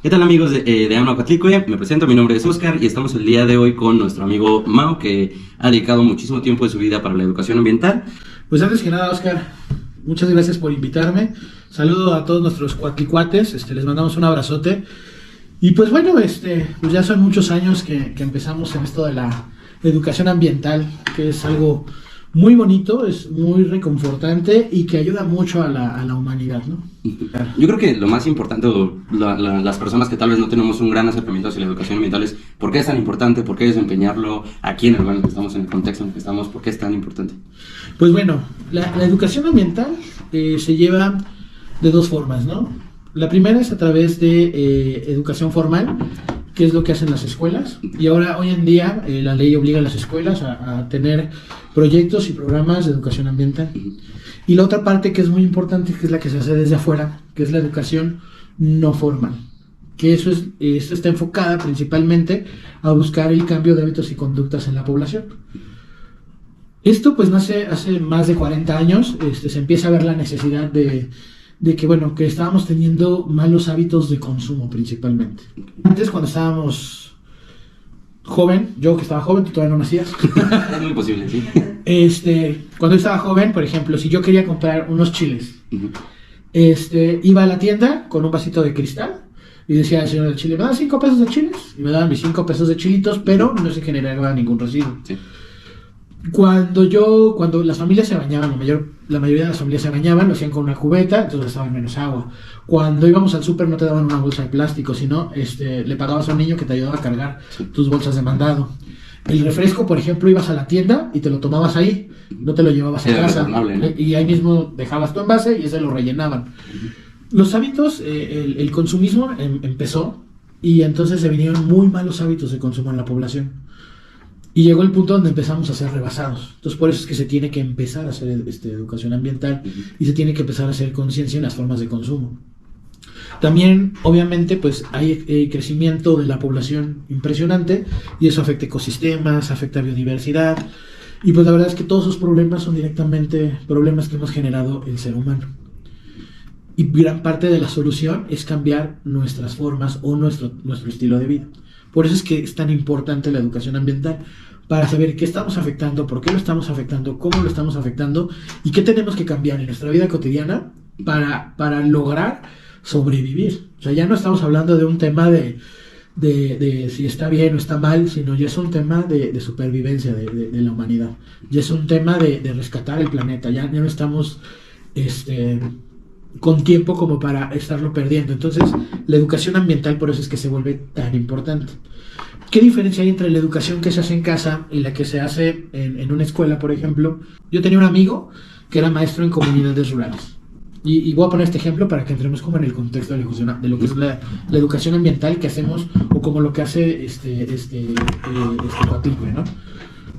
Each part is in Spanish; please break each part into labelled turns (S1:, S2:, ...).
S1: ¿Qué tal, amigos de Amnocuatlicue? Me presento, mi nombre es Oscar y estamos el día de hoy con nuestro amigo Mau, que ha dedicado muchísimo tiempo de su vida para la educación ambiental.
S2: Pues antes que nada, Oscar, muchas gracias por invitarme. Saludo a todos nuestros cuatlicuates, les mandamos un abrazote. Y pues bueno, pues ya son muchos años que empezamos en esto de la educación ambiental, que es algo muy bonito, es muy reconfortante y que ayuda mucho a la humanidad, ¿no?
S1: Yo creo que lo más importante, las personas que tal vez no tenemos un gran acercamiento hacia la educación ambiental, es por qué es tan importante, por qué desempeñarlo aquí en el lugar en el que estamos, en el contexto en el que estamos, por qué es tan importante.
S2: Pues bueno, la educación ambiental se lleva de dos formas, ¿no? La primera es a través de educación formal, que es lo que hacen las escuelas, y ahora hoy en día la ley obliga a las escuelas a tener proyectos y programas de educación ambiental. Y la otra parte que es muy importante, que es la que se hace desde afuera, que es la educación no formal, que esto está enfocada principalmente a buscar el cambio de hábitos y conductas en la población. Esto pues nace hace más de 40 años, se empieza a ver la necesidad de que, bueno, que estábamos teniendo malos hábitos de consumo principalmente. Antes, cuando estábamos joven, yo que estaba joven, tú todavía no nacías.
S1: Es muy posible, sí.
S2: Cuando yo estaba joven, por ejemplo, si yo quería comprar unos chiles, iba a la tienda con un vasito de cristal y decía al señor del chile, ¿me dan 5 pesos de chiles? Y me daban mis 5 pesos de chilitos, pero no se generaba ningún residuo.
S1: Sí.
S2: Cuando las familias se bañaban, la mayoría de las familias se bañaban, lo hacían con una cubeta, entonces estaban menos agua. Cuando íbamos al súper no te daban una bolsa de plástico, sino le pagabas a un niño que te ayudaba a cargar tus bolsas de mandado. El refresco, por ejemplo, ibas a la tienda y te lo tomabas ahí, no te lo llevabas a casa, ¿no? Y ahí mismo dejabas tu envase y ese lo rellenaban. Los hábitos, el consumismo empezó y entonces se vinieron muy malos hábitos de consumo en la población. Y llegó el punto donde empezamos a ser rebasados. Entonces por eso es que se tiene que empezar a hacer educación ambiental y se tiene que empezar a hacer conciencia en las formas de consumo. También, obviamente, pues hay crecimiento de la población impresionante y eso afecta ecosistemas, afecta biodiversidad. Y pues la verdad es que todos esos problemas son directamente problemas que hemos generado el ser humano. Y gran parte de la solución es cambiar nuestras formas o nuestro estilo de vida. Por eso es que es tan importante la educación ambiental, para saber qué estamos afectando, por qué lo estamos afectando, cómo lo estamos afectando y qué tenemos que cambiar en nuestra vida cotidiana para lograr sobrevivir. O sea, ya no estamos hablando de un tema de si está bien o está mal, sino ya es un tema de supervivencia de la humanidad. Ya es un tema de rescatar el planeta. Ya no estamos con tiempo como para estarlo perdiendo. Entonces, la educación ambiental por eso es que se vuelve tan importante. ¿Qué diferencia hay entre la educación que se hace en casa y la que se hace en una escuela, por ejemplo? Yo tenía un amigo que era maestro en comunidades rurales. Y voy a poner este ejemplo para que entremos como en el contexto de lo que es la educación ambiental que hacemos, o como lo que hace Cuatlicue, ¿no?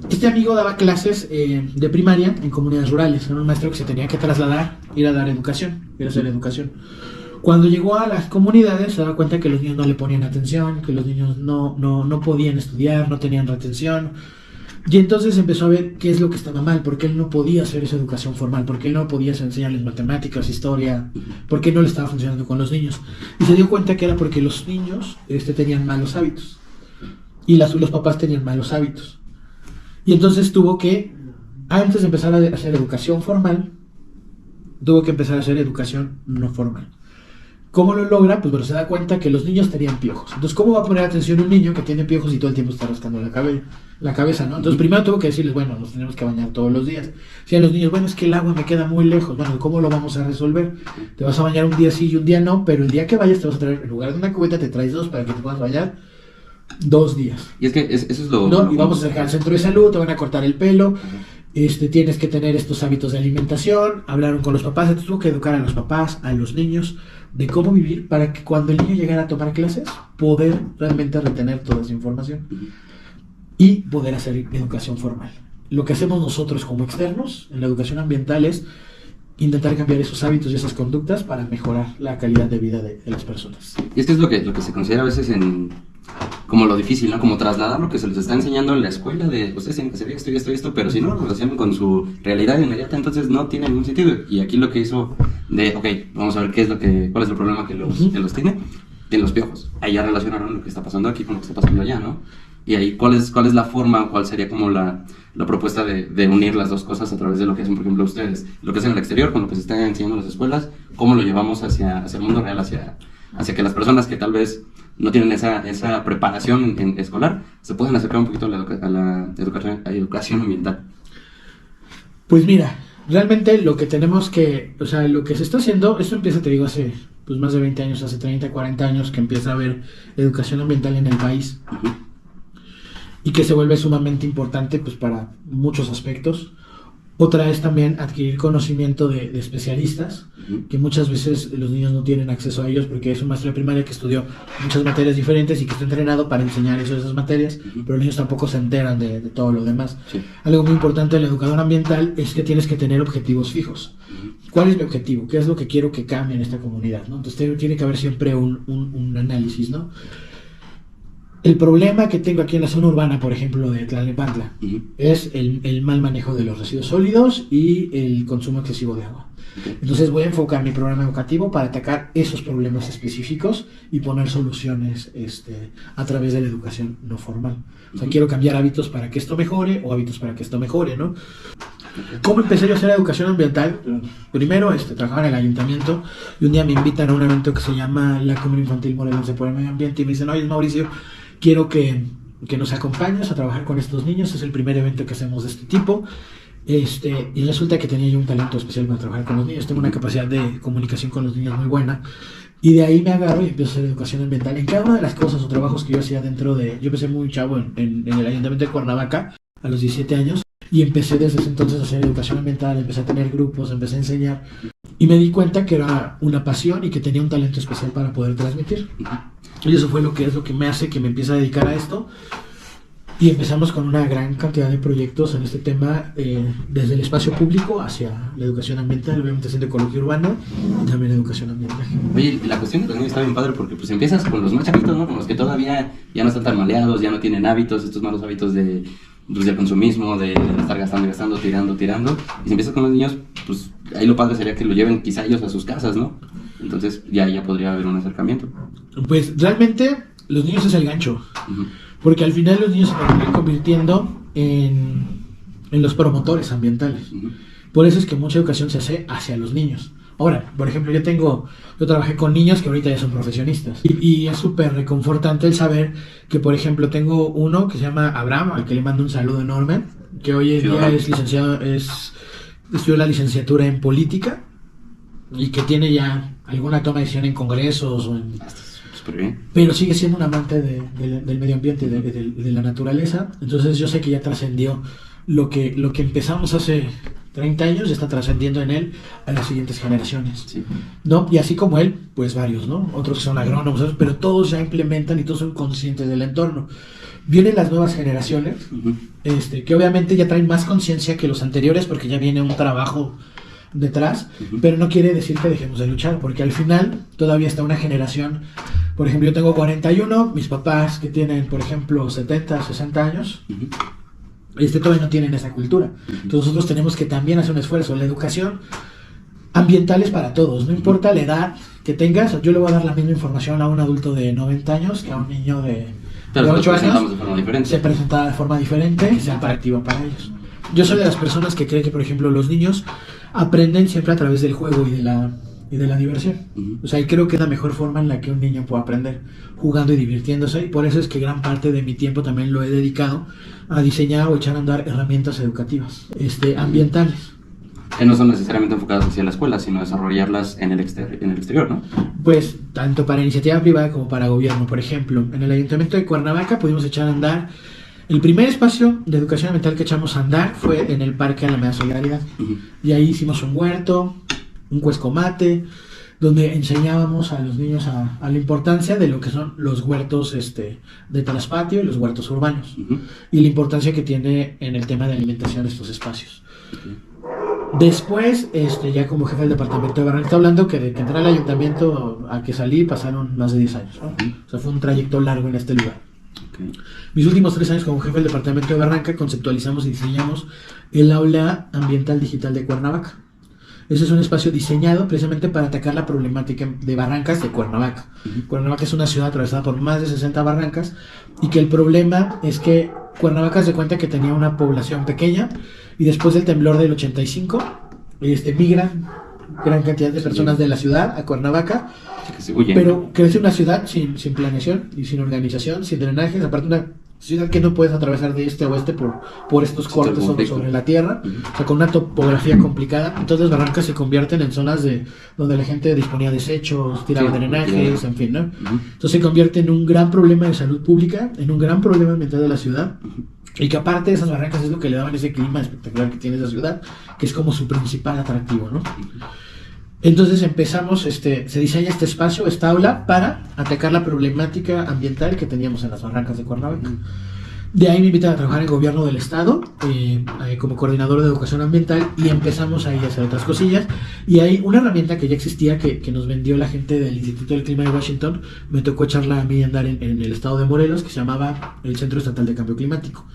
S2: Este amigo daba clases de primaria en comunidades rurales. Era un maestro que se tenía que trasladar, ir a dar educación, ir a hacer educación. Cuando llegó a las comunidades se daba cuenta que los niños no le ponían atención, que los niños no podían estudiar, no tenían retención. Y entonces empezó a ver qué es lo que estaba mal, por qué él no podía hacer esa educación formal, por qué él no podía enseñarles matemáticas, historia, por qué no le estaba funcionando con los niños. Y se dio cuenta que era porque los niños tenían malos hábitos y los papás tenían malos hábitos. Y entonces tuvo que, antes de empezar a hacer educación formal, tuvo que empezar a hacer educación no formal. ¿Cómo lo logra? Pues bueno, se da cuenta que los niños tenían piojos. Entonces, ¿cómo va a poner atención un niño que tiene piojos y todo el tiempo está rascando la cabeza, ¿no? Entonces, primero tuvo que decirles, bueno, nos tenemos que bañar todos los días. Decían los niños, bueno, es que el agua me queda muy lejos. Bueno, ¿cómo lo vamos a resolver? Te vas a bañar un día sí y un día no, pero el día que vayas te vas a traer, en lugar de una cubeta, te traes 2 para que te puedas bañar 2 días.
S1: Y es que eso es lo...
S2: ¿No? Y vamos a sacar al centro de salud, te van a cortar el pelo, tienes que tener estos hábitos de alimentación. Hablaron con los papás, entonces tuvo que educar a los papás, a los niños, de cómo vivir para que cuando el niño llegara a tomar clases, poder realmente retener toda esa información y poder hacer educación formal. Lo que hacemos nosotros como externos en la educación ambiental es intentar cambiar esos hábitos y esas conductas para mejorar la calidad de vida de las personas.
S1: Y es que es lo que se considera a veces como lo difícil, ¿no? Como trasladar lo que se les está enseñando en la escuela de, ustedes tienen que hacer esto, pero si no lo relacionan con su realidad inmediata, entonces no tiene ningún sentido. Y aquí lo que hizo cuál es el problema que los tiene, tiene los piojos. Ahí ya relacionaron lo que está pasando aquí con lo que está pasando allá, ¿no? Y ahí, ¿cuál es la forma, cuál sería como la propuesta de unir las dos cosas a través de lo que hacen, por ejemplo, ustedes? Lo que hacen en el exterior, con lo que se está enseñando en las escuelas, ¿cómo lo llevamos hacia el mundo real, hacia que las personas que tal vez no tienen esa preparación escolar se puedan acercar un poquito a la educación ambiental?
S2: Pues mira, realmente lo que tenemos que, o sea, lo que se está haciendo, esto empieza, te digo, hace pues más de 20 años, hace 30, 40 años que empieza a haber educación ambiental en el país.
S1: Uh-huh.
S2: Y que se vuelve sumamente importante pues para muchos aspectos. Otra es también adquirir conocimiento de especialistas, que muchas veces los niños no tienen acceso a ellos porque es un maestro de primaria que estudió muchas materias diferentes y que está entrenado para enseñar esas materias, pero los niños tampoco se enteran de todo lo demás.
S1: Sí.
S2: Algo muy importante del educador ambiental es que tienes que tener objetivos fijos. ¿Cuál es mi objetivo? ¿Qué es lo que quiero que cambie en esta comunidad? ¿No? Entonces tiene que haber siempre un análisis, ¿no? El problema que tengo aquí en la zona urbana, por ejemplo, de Tlalnepantla, es el mal manejo de los residuos sólidos y el consumo excesivo de agua. Entonces voy a enfocar mi programa educativo para atacar esos problemas específicos y poner soluciones a través de la educación no formal. O sea, quiero cambiar hábitos para que esto mejore o hábitos para que esto mejore, ¿no? ¿Cómo empecé yo a hacer educación ambiental? Primero, trabajaba en el ayuntamiento y un día me invitan a un evento que se llama la Comunidad Infantil Morelense por el Medio Ambiente y me dicen, oye, Mauricio, quiero que nos acompañes a trabajar con estos niños, es el primer evento que hacemos de este tipo. Y resulta que tenía yo un talento especial para trabajar con los niños, tengo una capacidad de comunicación con los niños muy buena, y de ahí me agarro y empiezo a hacer educación ambiental en cada una de las cosas o trabajos que yo hacía yo empecé muy chavo en el ayuntamiento de Cuernavaca a los 17 años, y empecé desde ese entonces a hacer educación ambiental, empecé a tener grupos, empecé a enseñar, y me di cuenta que era una pasión y que tenía un talento especial para poder transmitir. Y eso fue lo que me hace que me empiece a dedicar a esto. Y empezamos con una gran cantidad de proyectos en este tema, desde el espacio público hacia la educación ambiental, obviamente haciendo ecología urbana y también educación ambiental.
S1: Oye, la cuestión de los niños está bien padre porque pues empiezas con los más chavitos, ¿no? Con los que todavía ya no están tan maleados, ya no tienen hábitos, estos malos hábitos del consumismo, de estar gastando, tirando. Y si empiezas con los niños, pues ahí lo padre sería que lo lleven quizá ellos a sus casas, ¿no? Entonces ya podría haber un acercamiento.
S2: Pues realmente los niños es el gancho. Porque al final los niños se van convirtiendo en los promotores ambientales. Por eso es que mucha educación se hace hacia los niños. Ahora, por ejemplo, yo trabajé con niños que ahorita ya son profesionistas. Y es súper reconfortante el saber que, por ejemplo, tengo uno que se llama Abraham, al que le mando un saludo enorme, que hoy en día es licenciado, estudió la licenciatura en política y que tiene ya alguna toma de decisión en congresos o en... Pero sigue siendo un amante del medio ambiente y de la naturaleza. Entonces yo sé que ya trascendió lo que empezamos hace 30 años, ya está trascendiendo en él a las siguientes generaciones. Sí. ¿No? Y así como él, pues varios, ¿no? Otros que son agrónomos, pero todos ya implementan y todos son conscientes del entorno. Vienen las nuevas generaciones, que obviamente ya traen más conciencia que los anteriores porque ya viene un trabajo detrás, pero no quiere decir que dejemos de luchar, porque al final todavía está una generación. Por ejemplo, yo tengo 41, mis papás que tienen, por ejemplo, 70, 60 años, todavía no tienen esa cultura. Entonces nosotros tenemos que también hacer un esfuerzo. La educación ambiental es para todos, no importa la edad que tengas. Yo le voy a dar la misma información a un adulto de 90 años que a un niño de 8 años. Se presenta de forma diferente y sea atractivo para ellos. Yo soy de las personas que creen que, por ejemplo, los niños aprenden siempre a través del juego y de la diversión. O sea, y creo que es la mejor forma en la que un niño puede aprender, jugando y divirtiéndose, y por eso es que gran parte de mi tiempo también lo he dedicado a diseñar o echar a andar herramientas educativas ambientales.
S1: Que no son necesariamente enfocadas hacia la escuela, sino desarrollarlas en el exterior, ¿no?
S2: Pues tanto para iniciativa privada como para gobierno. Por ejemplo, en el Ayuntamiento de Cuernavaca pudimos echar a andar. El primer espacio de educación ambiental que echamos a andar fue en el Parque Alameda Solidaridad. Y ahí hicimos un huerto, un cuescomate, donde enseñábamos a los niños a la importancia de lo que son los huertos de traspatio y los huertos urbanos. Y la importancia que tiene en el tema de alimentación de estos espacios. Después, ya como jefe del departamento de Barranca, está hablando que de que entré al ayuntamiento a que salí pasaron más de 10 años, ¿no? O sea, fue un trayecto largo en este lugar. Mis últimos 3 años como jefe del departamento de Barranca conceptualizamos y diseñamos el aula ambiental digital de Cuernavaca. Ese es un espacio diseñado precisamente para atacar la problemática de barrancas de Cuernavaca. Cuernavaca es una ciudad atravesada por más de 60 barrancas y que el problema es que Cuernavaca se cuenta que tenía una población pequeña y después del temblor del 85 migran gran cantidad de personas de la ciudad a Cuernavaca, pero crece una ciudad sin planeación y sin organización, sin drenajes, aparte una ciudad que no puedes atravesar de este a oeste por estos cortes sobre la tierra, o sea, con una topografía complicada. Entonces las barrancas se convierten en zonas donde la gente disponía desechos, tiraba drenajes, en fin, ¿no? Entonces se convierte en un gran problema de salud pública, en un gran problema ambiental de la ciudad, y que aparte de esas barrancas es lo que le daban ese clima espectacular que tiene esa ciudad, que es como su principal atractivo, ¿no? Entonces empezamos, se diseña este espacio, esta aula, para atacar la problemática ambiental que teníamos en las barrancas de Cuernavaca. De ahí me invitan a trabajar en el gobierno del estado, como coordinador de educación ambiental, y empezamos ahí a hacer otras cosillas. Y hay una herramienta que ya existía, que nos vendió la gente del Instituto del Clima de Washington, me tocó echarla a mí a andar en el estado de Morelos, que se llamaba el Centro Estatal de Cambio Climático.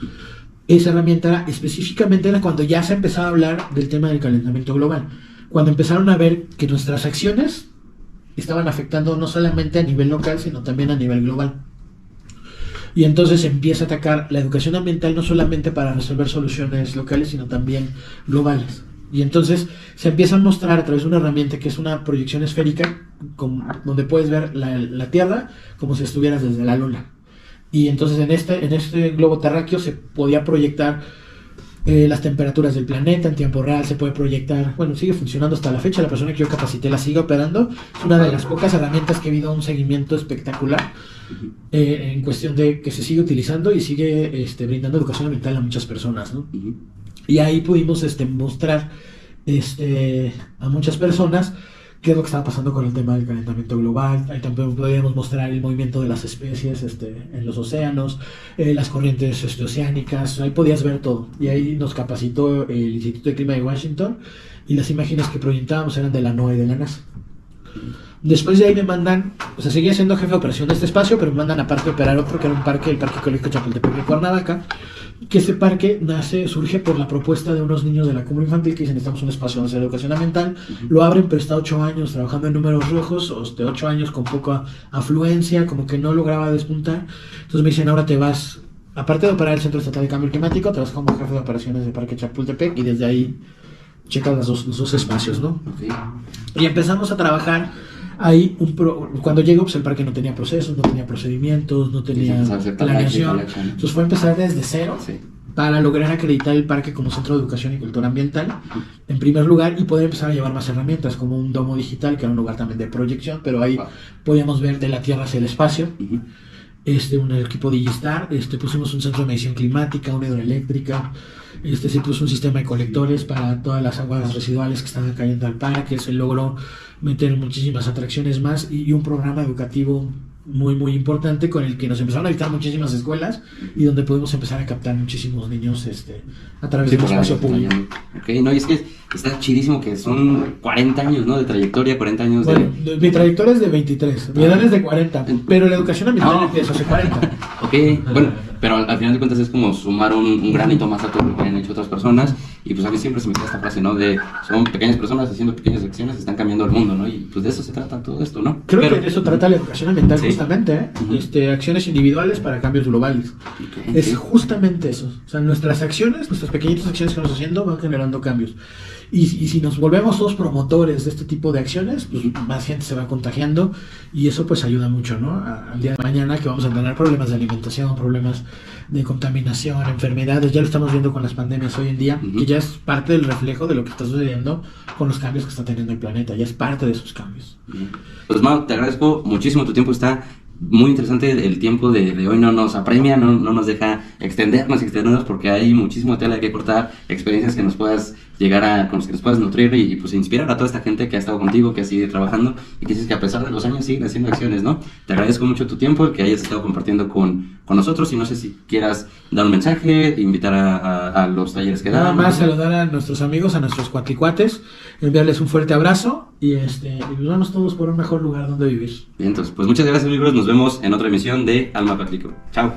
S2: Esa herramienta específicamente era cuando ya se empezaba a hablar del tema del calentamiento global. Cuando empezaron a ver que nuestras acciones estaban afectando no solamente a nivel local, sino también a nivel global. Y entonces se empieza a atacar la educación ambiental no solamente para resolver soluciones locales, sino también globales. Y entonces se empieza a mostrar a través de una herramienta que es una proyección esférica, donde puedes ver la Tierra como si estuvieras desde la Luna. Y entonces en este globo terráqueo se podía proyectar las temperaturas del planeta en tiempo real, se puede proyectar, bueno, sigue funcionando hasta la fecha, la persona que yo capacité la sigue operando, es una de las pocas herramientas que ha habido un seguimiento espectacular en cuestión de que se sigue utilizando y sigue brindando educación ambiental a muchas personas, ¿no? Y ahí pudimos mostrar a muchas personas qué es lo que estaba pasando con el tema del calentamiento global. Ahí también podíamos mostrar el movimiento de las especies en los océanos, las corrientes oceánicas. Ahí podías ver todo. Y ahí nos capacitó el Instituto de Clima de Washington y las imágenes que proyectábamos eran de la NOAA y de la NASA. Después de ahí me mandan, o sea, seguía siendo jefe de operación de este espacio, pero me mandan aparte a operar otro que era un parque, el Parque Ecológico Chapultepec de Cuernavaca, que este parque surge por la propuesta de unos niños de la cumbre infantil que dicen necesitamos un espacio donde hacer educación ambiental. Lo abren, pero está 8 años trabajando en números rojos, 8 años con poca afluencia, como que no lograba despuntar. Entonces me dicen, ahora te vas, aparte de operar el Centro Estatal de Cambio Climático, te vas como jefe de operaciones del Parque Chapultepec y desde ahí checas los dos espacios, ¿no? Okay. Y empezamos a trabajar ahí. Cuando llegó, pues el parque no tenía procesos, no tenía procedimientos, no tenía planeación. Entonces fue empezar desde cero para lograr acreditar el parque como centro de educación y cultura ambiental, en primer lugar, y poder empezar a llevar más herramientas, como un domo digital, que era un lugar también de proyección, pero ahí podíamos ver de la Tierra hacia el espacio. Un equipo Digistar, pusimos un centro de medición climática, una hidroeléctrica, se puso un sistema de colectores para todas las aguas residuales que estaban cayendo al parque, se logró meter muchísimas atracciones más y un programa educativo muy muy importante con el que nos empezaron a visitar muchísimas escuelas y donde pudimos empezar a captar muchísimos niños a través del espacio público.
S1: Okay, no, y es que está chidísimo que son 40 años, ¿no? De trayectoria, 40 años de...
S2: Bueno, mi trayectoria es de 23, mi edad es de 40, pero la educación ambiental empieza hace 40.
S1: Ok, bueno, pero al final de cuentas es como sumar un granito más a todo lo que han hecho otras personas, y pues a mí siempre se me queda esta frase, ¿no? De son pequeñas personas haciendo pequeñas acciones que están cambiando el mundo, ¿no? Y pues de eso se trata todo esto, ¿no?
S2: Creo que de eso trata la educación ambiental, sí. Justamente, acciones individuales para cambios globales. Es justamente eso. O sea, nuestras acciones, nuestras pequeñitas acciones que vamos haciendo van generando cambios. Y si nos volvemos todos promotores de este tipo de acciones, pues más gente se va contagiando y eso pues ayuda mucho, ¿no? Al día de mañana que vamos a tener problemas de alimentación, problemas de contaminación, enfermedades, ya lo estamos viendo con las pandemias hoy en día, que ya es parte del reflejo de lo que está sucediendo con los cambios que está teniendo el planeta, ya es parte de esos cambios.
S1: Pues Mau, te agradezco muchísimo, tu tiempo está muy interesante, el tiempo de hoy no nos apremia, no nos deja extendernos porque hay muchísimo tela que cortar, experiencias que nos puedas llegar con los que nos puedas nutrir y pues inspirar a toda esta gente que ha estado contigo, que sigue trabajando y que dices que a pesar de los años siguen haciendo acciones, ¿no? Te agradezco mucho tu tiempo, el que hayas estado compartiendo con nosotros y no sé si quieras dar un mensaje, invitar a los talleres que dan.
S2: Nada más saludar a nuestros amigos, a nuestros cuatricuates, enviarles un fuerte abrazo y vamos todos por un mejor lugar donde vivir.
S1: Bien, entonces, pues muchas gracias, amigos, nos vemos en otra emisión de Alma Patlico. Chao.